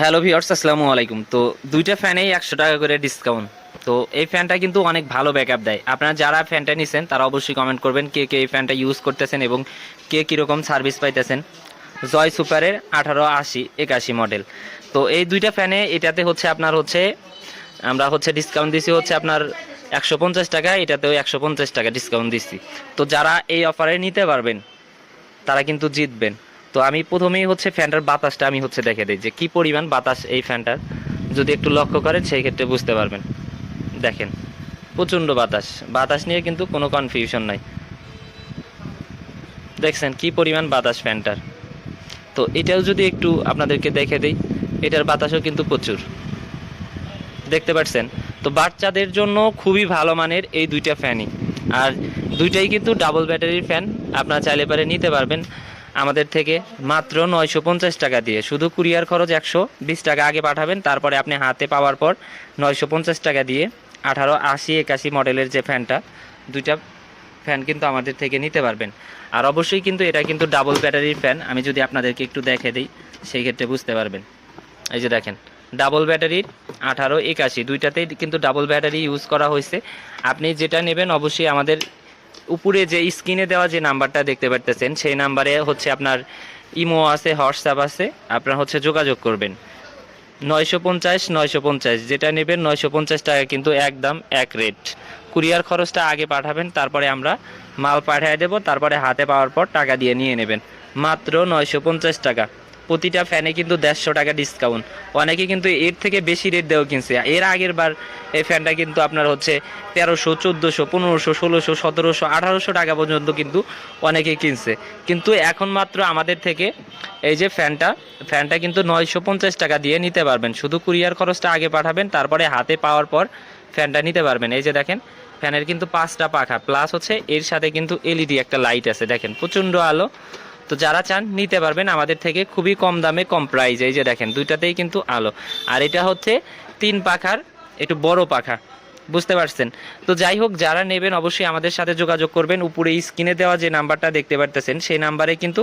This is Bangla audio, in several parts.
হ্যালো ভিউয়ার্স, আসসালামু আলাইকুম। তো দুইটা ফ্যানেই 100 টাকা করে ডিসকাউন্ট। তো এই ফ্যানটা কিন্তু অনেক ভালো ব্যাকআপ দেয়। আপনারা যারা ফ্যানটা নিছেন তারা অবশ্যই কমেন্ট করবেন কে কে এই ফ্যানটা ইউজ করতেছেন এবং কে কীরকম সার্ভিস পাইতেছেন। জয় সুপারের 1880-81 মডেল। তো এই দুইটা ফ্যানে এটাতে হচ্ছে আপনার হচ্ছে আমরা হচ্ছে ডিসকাউন্ট দিছি হচ্ছে আপনার 150 টাকা, এটাতেও 150 টাকা ডিসকাউন্ট দিচ্ছি। তো যারা এই অফারে নিতে পারবেন তারা কিন্তু জিতবেন। তো আমি প্রথমেই হচ্ছে ফ্যানটার বাতাসটা আমি হচ্ছে দেখে দিই যে কি পরিমাণ বাতাস এই ফ্যানটার। যদি একটু লক্ষ্য করেন সেই ক্ষেত্রে বুঝতে পারবেন। দেখেন, প্রচণ্ড বাতাস। বাতাস নিয়ে কিন্তু কোনো কনফিউশন নাই। দেখছেন কি পরিমাণ বাতাস ফ্যানটার। তো এটাও যদি একটু আপনাদেরকে দেখে দিই, এটার বাতাসও কিন্তু প্রচুর, দেখতে পাচ্ছেন। তো বাচ্চাদের জন্য খুবই ভালো মানের এই দুইটা ফ্যানই। আর দুইটাই কিন্তু ডাবল ব্যাটারির ফ্যান। আপনারা চাইলে পারে নিতে পারবেন আমাদের থেকে মাত্র 950 টাকা দিয়ে। শুধু কুরিয়ার খরচ 120 টাকা আগে পাঠাবেন, তারপরে আপনি হাতে পাওয়ার পর 950 টাকা দিয়ে 1880-81 মডেলের যে ফ্যানটা, দুইটা ফ্যান কিন্তু আমাদের থেকে নিতে পারবেন। আর অবশ্যই কিন্তু এটা কিন্তু ডাবল ব্যাটারির ফ্যান। আমি যদি আপনাদেরকে একটু দেখে দিই সেই ক্ষেত্রে বুঝতে পারবেন। এই যে দেখেন, ডাবল ব্যাটারির 1881, দুইটাতেই কিন্তু ডাবল ব্যাটারি ইউজ করা হয়েছে। আপনি যেটা নেবেন অবশ্যই আমাদের উপরে যে স্ক্রিনে দেওয়া যে নাম্বারটা দেখতে পারতেছেন সেই নাম্বারে হচ্ছে আপনার ইমো আছে, হোয়াটসঅ্যাপ আছে, আপনার হচ্ছে যোগাযোগ করবেন। 950 যেটা নেবেন 950 টাকা কিন্তু একদম এক রেট। কুরিয়ার খরচটা আগে পাঠাবেন, তারপরে আমরা মাল পাঠিয়ে দেবো, তারপরে হাতে পাওয়ার পর টাকা দিয়ে নিয়ে নেবেন। মাত্র 950 টাকা। প্রতিটা ফ্যানে কিন্তু 150 টাকা ডিসকাউন্ট। অনেকে কিন্তু এর থেকে বেশি রেট দেওয়া কিনছে। এর আগের বার এই ফ্যানটা কিন্তু আপনার হচ্ছে 1300, 1400, 1500, 1600, 1700, 1800 টাকা পর্যন্ত কিন্তু অনেকে কিনছে। কিন্তু এখন মাত্র আমাদের থেকে এই যে ফ্যানটা কিন্তু 950 টাকা দিয়ে নিতে পারবেন। শুধু কুরিয়ার খরচটা আগে পাঠাবেন, তারপরে হাতে পাওয়ার পর ফ্যানটা নিতে পারবেন। এই যে দেখেন, ফ্যানের কিন্তু 5টা পাখা প্লাস হচ্ছে এর সাথে কিন্তু এলইডি একটা লাইট আছে। দেখেন প্রচণ্ড আলো। তো যারা চান নিতে পারবেন আমাদের থেকে খুবই কম দামে, কম প্রাইজে। এই যে দেখেন, দুইটাতেই কিন্তু আলো। আর এটা হচ্ছে 3 পাখার একটু বড় পাখা, বুঝতে পারছেন। তো যাই হোক, যারা নেবেন অবশ্যই আমাদের সাথে যোগাযোগ করবেন। উপরে স্ক্রিনে দেওয়া যে নাম্বারটা দেখতে পারতেছেন সেই নাম্বারে কিন্তু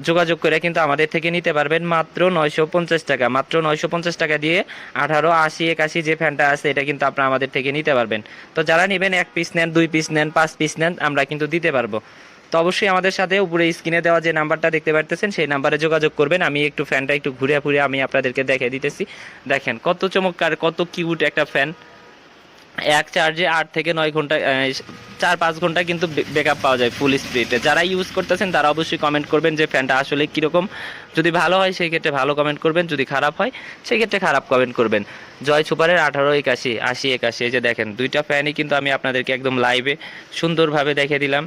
যোগাযোগ করে কিন্তু আমাদের থেকে নিতে পারবেন মাত্র 950 টাকা। মাত্র 950 টাকা দিয়ে 1880-81 যে ফ্যানটা আছে এটা কিন্তু আপনারা আমাদের থেকে নিতে পারবেন। তো যারা নেবেন 1 পিস নেন, 2 পিস নেন, 5 পিস নেন, আমরা কিন্তু দিতে পারবো। তো অবশ্যই আমাদের সাথে উপরে স্ক্রিনে দেওয়া যে নাম্বারটা দেখতে পারতেছেন সেই নাম্বারে যোগাযোগ করবেন। আমি একটু ফ্যানটা একটু ঘুরে ঘুরে আমি আপনাদেরকে দেখে দিতেছি। দেখেন কত চমৎকার, কত কিউট একটা ফ্যান। এক চার্জে 8 থেকে 9 ঘন্টা, 4-5 ঘন্টা কিন্তু ব্যাকআপ পাওয়া যায় ফুল স্পিডে। যারা ইউজ করতেছেন তারা অবশ্যই কমেন্ট করবেন যে ফ্যানটা আসলে কীরকম। যদি ভালো হয় সেই ক্ষেত্রে ভালো কমেন্ট করবেন, যদি খারাপ হয় সেই ক্ষেত্রে খারাপ কমেন্ট করবেন। জয় সুপারের 1881-80-81, এই যে দেখেন দুইটা ফ্যানই কিন্তু আমি আপনাদেরকে একদম লাইভে সুন্দরভাবে দেখে দিলাম।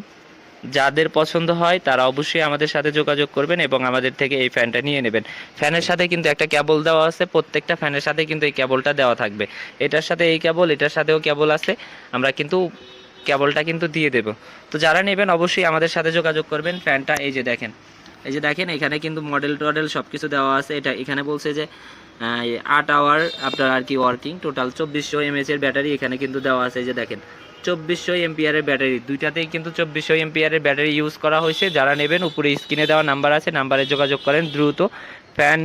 যাদের পছন্দ হয় তারা অবশ্যই আমাদের সাথে যোগাযোগ করবেন এবং আমাদের থেকে এই ফ্যানটা নিয়ে নেবেন। ফ্যানের সাথে কিন্তু একটা কেবল দেওয়া আছে, প্রত্যেকটা ফ্যানের সাথে কিন্তু এই কেবলটা দেওয়া থাকবে। এটার সাথে এই কেবল, এটার সাথেও কেবল আছে, আমরা কিন্তু কেবলটা কিন্তু দিয়ে দেব। তো যারা নেবেন অবশ্যই আমাদের সাথে যোগাযোগ করবেন। ফ্যানটা এই যে দেখেন, এই যে দেখেন, এখানে কিন্তু মডেল টডেল সব কিছু দেওয়া আছে। এটা এখানে বলছে যে 8 আওয়ার আপনার আর কি ওয়ার্কিং, টোটাল 2400 mAh এর ব্যাটারি এখানে কিন্তু দেওয়া আছে। এই যে দেখেন, 2400 এমপিআরের ব্যাটারি, দুইটাতেই কিন্তু 2400 এমপিআরের ব্যাটারি ইউজ করা হয়েছে। যারা নেবেন উপরে স্ক্রিনে দেওয়া নাম্বার আছে, নাম্বারে যোগাযোগ করেন দ্রুত। ফ্যান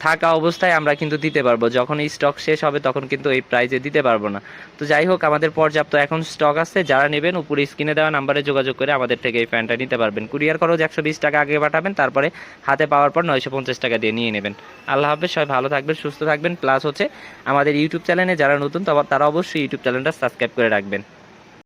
থাকা অবস্থায় আমরা কিন্তু দিতে পারবো, যখন স্টক শেষ হবে তখন কিন্তু এই প্রাইজে দিতে পারবো না। তো যাই হোক, আমাদের পর্যাপ্ত এখন স্টক আছে। যারা নেবেন উপরে স্ক্রিনে দেওয়া নাম্বারে যোগাযোগ করে আমাদের থেকে এই ফ্যানটা নিতে পারবেন। কুরিয়ার খরচ 120 টাকা আগে পাঠাবেন, তারপরে হাতে পাওয়ার পর 950 টাকা দিয়ে নিয়ে নেবেন। আল্লাহ হাফেজ, সবাই ভালো থাকবেন, সুস্থ থাকবেন। প্লাস হচ্ছে আমাদের ইউটিউব চ্যানেলে যারা নতুন তারা অবশ্যই ইউটিউব চ্যানেলটা সাবস্ক্রাইব করে রাখবেন।